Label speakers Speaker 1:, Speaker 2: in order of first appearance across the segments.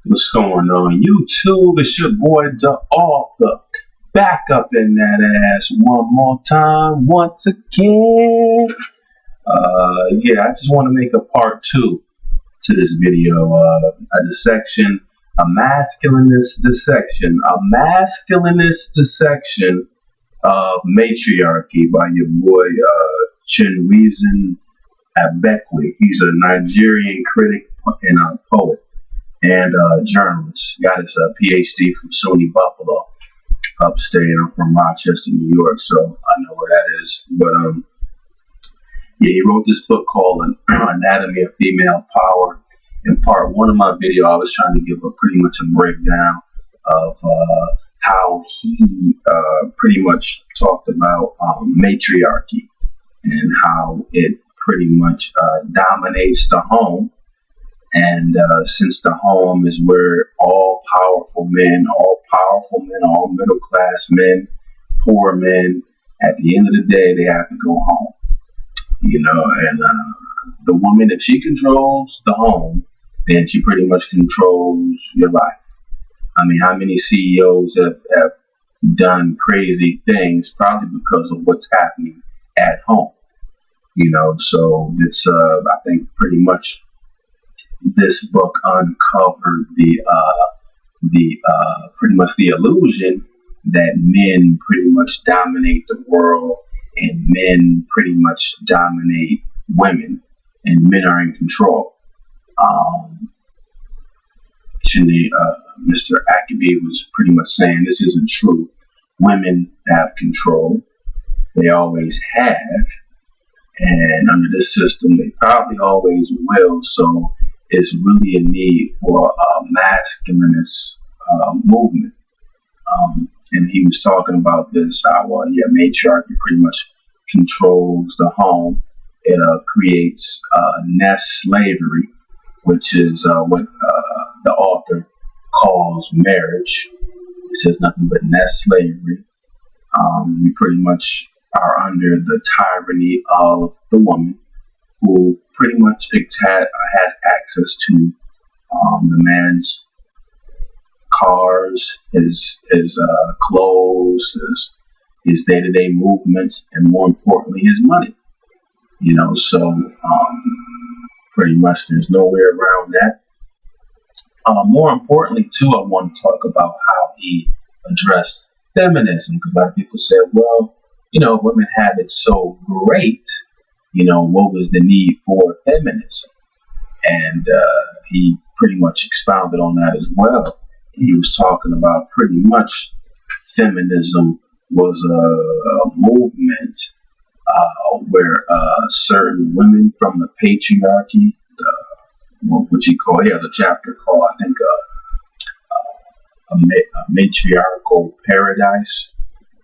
Speaker 1: What's going on YouTube? It's your boy the author, back up in that ass one more time, once again. Yeah, I just want to make a part 2 to this video. A dissection, a masculinist dissection of matriarchy by your boy Chinweezin Abekwe. He's a Nigerian critic and a poet and journalist. Got his PhD from SUNY Buffalo, upstate. I'm from Rochester, New York, so I know where that is. But yeah, he wrote this book called Anatomy of Female Power. In part 1 of my video, I was trying to give pretty much a breakdown of how he pretty much talked about matriarchy and how it pretty much dominates the home. And since the home is where all powerful men, all middle class men, poor men, at the end of the day, they have to go home. You know, and the woman, if she controls the home, then she pretty much controls your life. I mean, how many CEOs have done crazy things probably because of what's happening at home? You know, so it's I think pretty much this book uncovered the pretty much the illusion that men pretty much dominate the world and men pretty much dominate women and men are in control. Mr. Akabe was pretty much saying this isn't true. Women have control. They always have. And under this system, they probably always will. So it's really a need for a masculinist movement. And he was talking about this, how matriarchy pretty much controls the home. It creates nest slavery, which is what the author calls marriage. It says nothing but nest slavery. You pretty much are under the tyranny of the woman, who pretty much has access to the man's cars, his clothes, his day-to-day movements, and more importantly, his money. You know, so pretty much there's no way around that. More importantly, too, I want to talk about how he addressed feminism, because a lot of people said, well, you know, women have it so great, you know, what was the need for feminism? And he pretty much expounded on that as well. He was talking about pretty much feminism was a movement where certain women from the patriarchy, he has a chapter called, I think, a matriarchal paradise,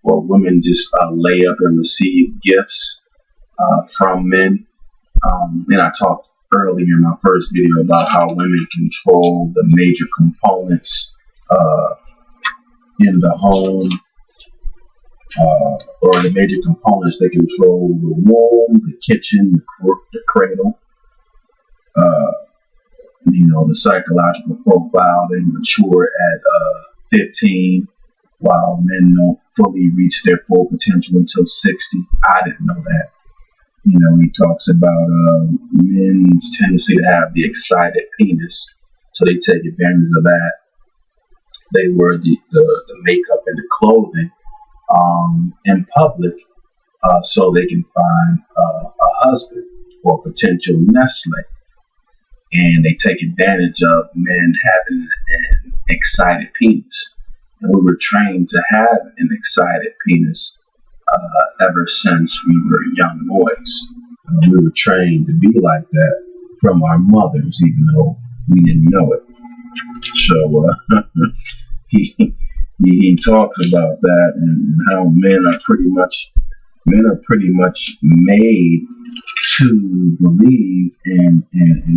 Speaker 1: where women just lay up and receive gifts from men. And I talked earlier in my first video about how women control the major components in the home, or the major components. They control the womb, the kitchen, the cradle, you know, the psychological profile. They mature at 15, while men don't fully reach their full potential until 60. I didn't know that. You know, he talks about men's tendency to have the excited penis, so they take advantage of that. They wear the makeup and the clothing in public, so they can find a husband or potential nest slave. And they take advantage of men having an excited penis. And we were trained to have an excited penis ever since we were young boys. We were trained to be like that from our mothers, even though we didn't know it. So he talks about that, and how men are pretty much made to believe, and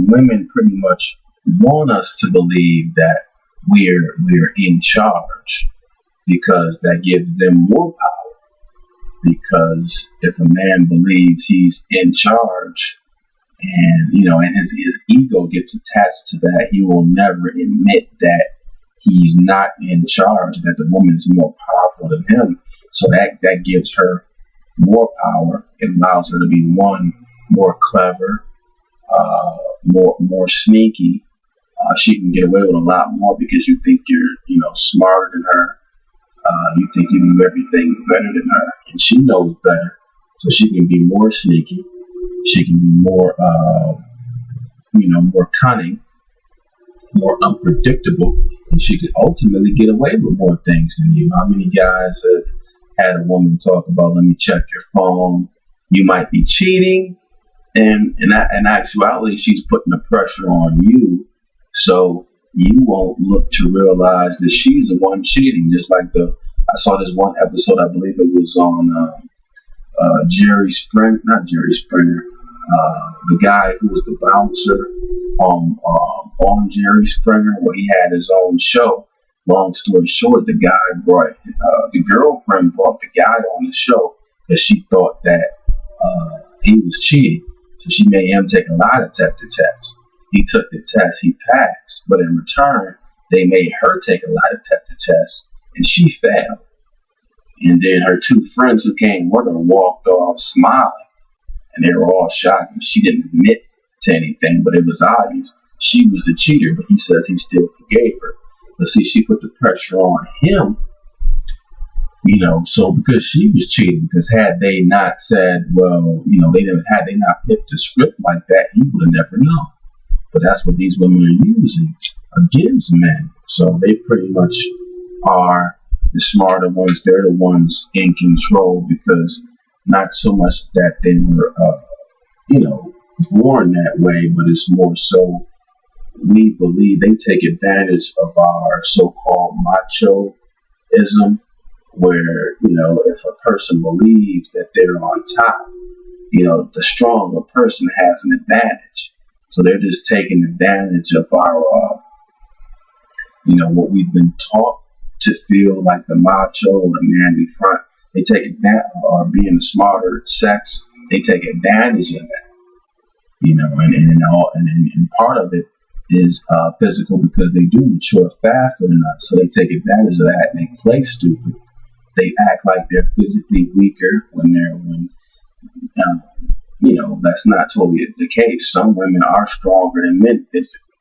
Speaker 1: women pretty much want us to believe that we're in charge, because that gives them more power. Because if a man believes he's in charge, And and his ego gets attached to that. He will never admit that he's not in charge, that the woman is more powerful than him. So that gives her more power. It allows her to be one, more clever, more sneaky. She can get away with a lot more because you think you're smarter than her. You think you do everything better than her, and she knows better. So she can be more sneaky. She can be more, more cunning, more unpredictable, and she could ultimately get away with more things than you. How many guys have had a woman talk about, let me check your phone, you might be cheating, and in actuality, she's putting the pressure on you, so you won't look to realize that she's the one cheating. Just like I saw this one episode, I believe it was on not Jerry Springer, the guy who was the bouncer on Jerry Springer, where he had his own show. Long story short, the girlfriend brought the guy on the show because she thought that he was cheating. So she made him take a lie detector test. He took the test, he passed, but in return, they made her take a lie detector test, and she failed. And then her two friends who came with her walked off smiling, and they were all shocked. And she didn't admit to anything, but it was obvious she was the cheater. But he says he still forgave her. But see, she put the pressure on him, so because she was cheating. Because had they not said, well, had they not picked the script like that, he would have never known. But that's what these women are using against men. So they pretty much are the smarter ones. They're the ones in control, because not so much that they were, born that way, but it's more so we believe they take advantage of our so-called machoism, where, if a person believes that they're on top, the stronger person has an advantage. So they're just taking advantage of our, what we've been taught to feel like the macho or the manly front. They take advantage, or being the smarter sex, they take advantage of that. And part of it is physical, because they do mature faster than us. So they take advantage of that and they play stupid. They act like they're physically weaker when that's not totally the case. Some women are stronger than men physically.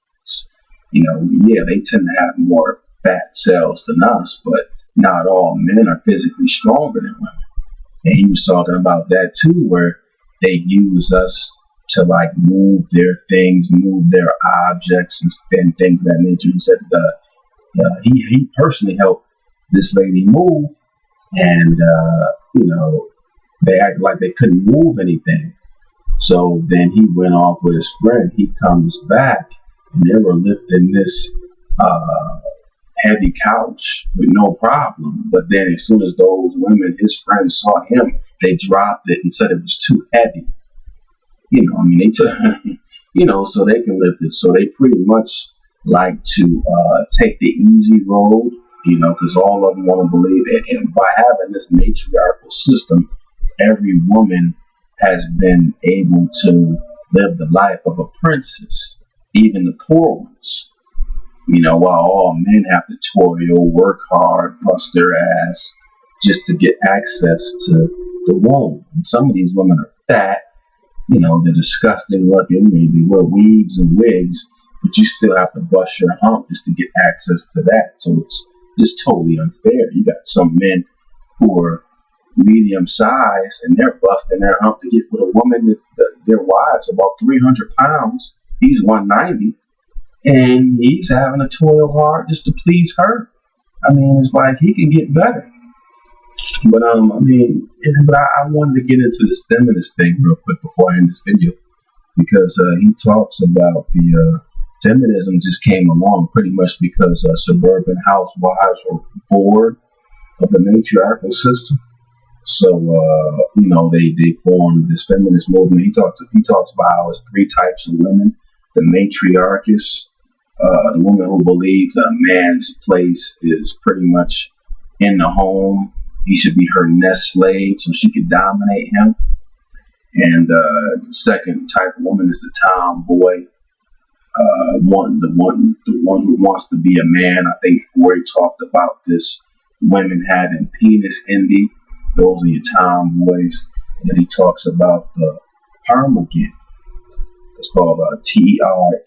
Speaker 1: They tend to have more fat cells than us, but not all men are physically stronger than women. And he was talking about that too, where they use us to move their things, move their objects, and things of that nature. He said he personally helped this lady move, and they acted like they couldn't move anything. So then he went off with his friend. He comes back, and they were lifting this heavy couch with no problem. But then as soon as those women, his friends, saw him, they dropped it and said it was too heavy. They took, so they can lift it. So they pretty much like to take the easy road, because all of them want to believe it. And by having this matriarchal system, every woman has been able to live the life of a princess, even the poor ones. While all men have to toil, work hard, bust their ass just to get access to the womb. And some of these women are fat, they're disgusting looking, maybe wear weaves and wigs, but you still have to bust your hump just to get access to that. So it's totally unfair. You got some men who are medium size and they're busting their hump to get with a woman that their wife's about 300 pounds. He's 190. And he's having to toil hard just to please her. It's like he can get better. But I wanted to get into this feminist thing real quick before I end this video, because he talks about the feminism just came along pretty much because suburban housewives were bored of the matriarchal system. So they formed this feminist movement. He talks about how it's three types of women: the matriarchists, the woman who believes that a man's place is pretty much in the home. He should be her nest slave so she can dominate him. And the second type of woman is the tomboy, the one who wants to be a man. I think Freud talked about this. Women having penis envy. Those are your tomboys. And then he talks about the Parmagant. It's called Termagant.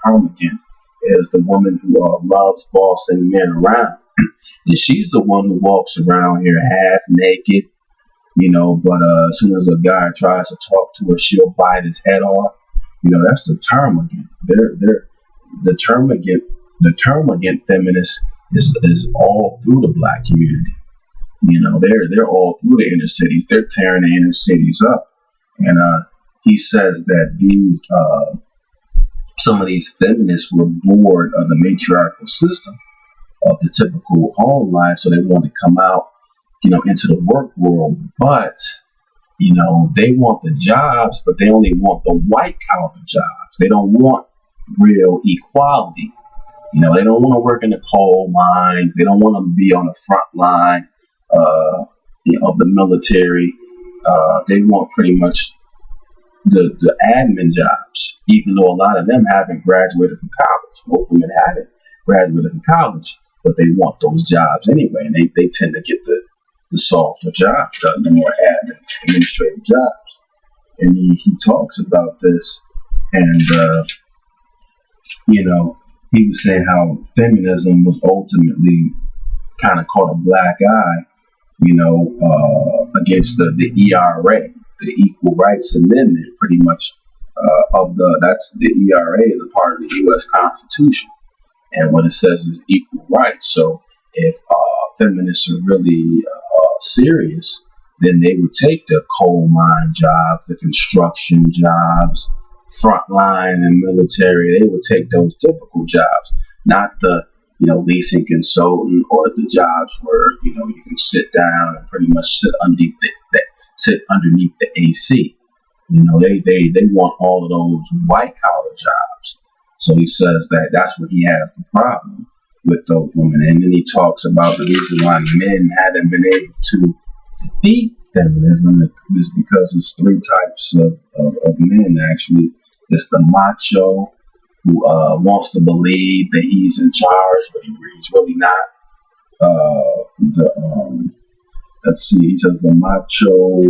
Speaker 1: Parmagant is the woman who loves bossing men around. And she's the one who walks around here half naked, but as soon as a guy tries to talk to her, she'll bite his head off. That's the Termagant. The Termagant feminists is all through the black community. They're all through the inner cities. They're tearing the inner cities up. And he says that some of these feminists were bored of the matriarchal system of the typical home life, so they want to come out, into the work world. But they want the jobs, but they only want the white collar jobs. They don't want real equality. They don't want to work in the coal mines. They don't want to be on the front line of the military. They want pretty much the admin jobs, even though a lot of them haven't graduated from college. Most women haven't graduated from college, but they want those jobs anyway, and they tend to get the softer jobs, the more admin, administrative jobs. And he talks about this, and he was saying how feminism was ultimately kind of caught a black eye, against the ERA, the Equal Rights Amendment, pretty much the ERA is a part of the U.S. Constitution, and what it says is equal rights. So if feminists are really serious, then they would take the coal mine jobs, the construction jobs, frontline and military. They would take those typical jobs, not the leasing consultant or the jobs where you can sit down and pretty much sit underneath the AC. They want all of those white collar jobs. So he says that's where he has the problem with those women. And then he talks about the reason why men haven't been able to defeat feminism is because it's three types of men, actually. It's the macho, who wants to believe that he's in charge, but he's really not. Let's see, he says the macho,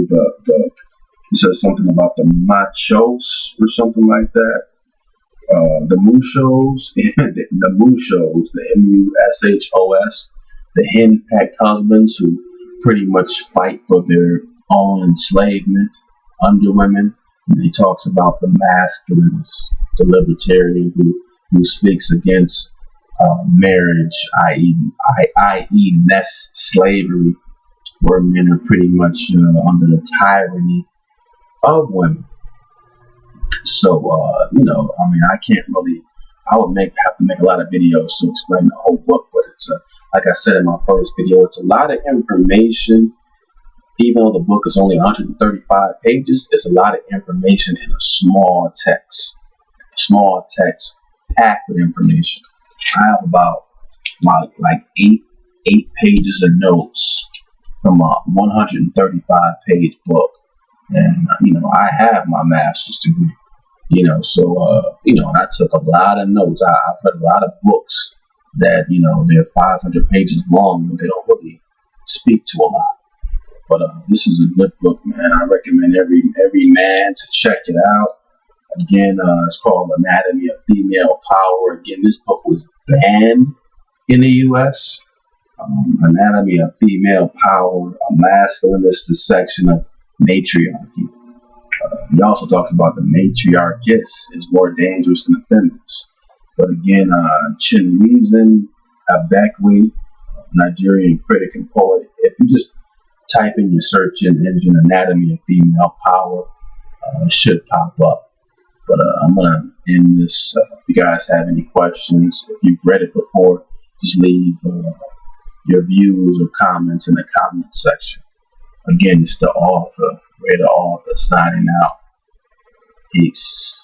Speaker 1: he says something about the machos or something like that. The mushos, the mushos, the mushos, the henpecked husbands who pretty much fight for their own enslavement under women. And he talks about the masculinist, the libertarian who speaks against marriage, i.e. nest slavery, where men are pretty much under the tyranny of women. So, I can't really, I would have to make a lot of videos to explain the whole book, but it's, like I said in my first video, it's a lot of information. Even though the book is only 135 pages, it's a lot of information in a small text. Small text packed with information. I have about like eight pages of notes from a 135 page book. And, I have my master's degree. And I took a lot of notes. I've read a lot of books that, they're 500 pages long, but they don't really speak to a lot. But this is a good book, man. I recommend every man to check it out. Again, it's called Anatomy of Female Power. Again, this book was banned in the U.S. Anatomy of Female Power, a masculinist dissection of matriarchy. He also talks about the matriarchist is more dangerous than the feminist. But again, Chinweezin Abekwe, Nigerian critic and poet. If you just type in your search engine Anatomy of Female Power, it should pop up. But I'm going to end this. If you guys have any questions, if you've read it before, just leave your views or comments in the comment section. Again, it's the author, Ray the author, signing out. Peace.